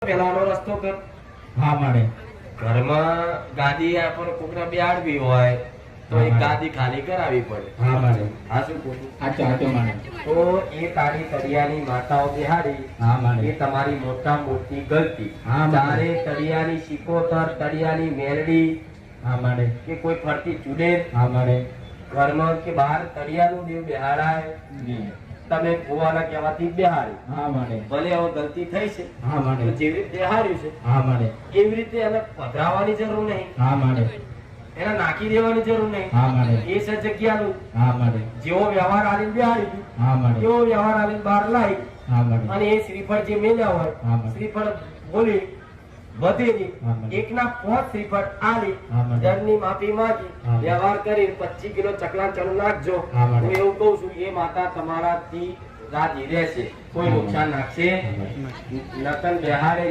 પેલાનો રસ્તો કર. હા મારે ઘરમાં ગાદી આપણને કોકને બેહાડવી હોય તો એક ગાદી ખાલી કરાવી પડે. હા મારે આ શું ખોટું? આચો મારે તો એ તારી તળિયાની માતાઓ બેહાડી હા મારે એ તમારી મોટા મોટી ગલતી. હા તારે તળિયાની શિકોતર, તળિયાની મેરડી હા મારે કે કોઈ ફરતી ચૂડેલ હા મારે ઘરમાં કે બહાર તળિયાનું દેવ બેહાડાય. તમે ભુવાના કહેવાથી બેહાડી. હા મારે ભલે હવે ગલતી થઈ છે હા મારે તો જેવી રીતે બેહાડ્યું છે હા મારે એવી રીતે એને પધરાવવાની જરૂર નહીં, હા મારે એને નાખી દેવાની જરૂર નહીં. હા મારે એ છે જગ્યાનું. હા મારે જેવો વ્યવહાર આલીને બેહાડી દીધું, હા મારે એવો વ્યવહાર આલીને બહાર લાવી હા મારે અને એ શ્રીફળ જે મેલ્યા હોય હા મારે શ્રીફળ બોલી વધેલી હા મારે એકના 5 શ્રીફળ આલી હા મારે દરની માફી માંગી હા. વ્યવહાર કરી 25 કિલો ચકલા ચણું નાખજો. હા મારે. હું એવું કહું છું એ માતા તમારાથી રાજી રહેશે, કોઈ હા. નુકસાન નાખશે હા મારે. નકલ બેહાડે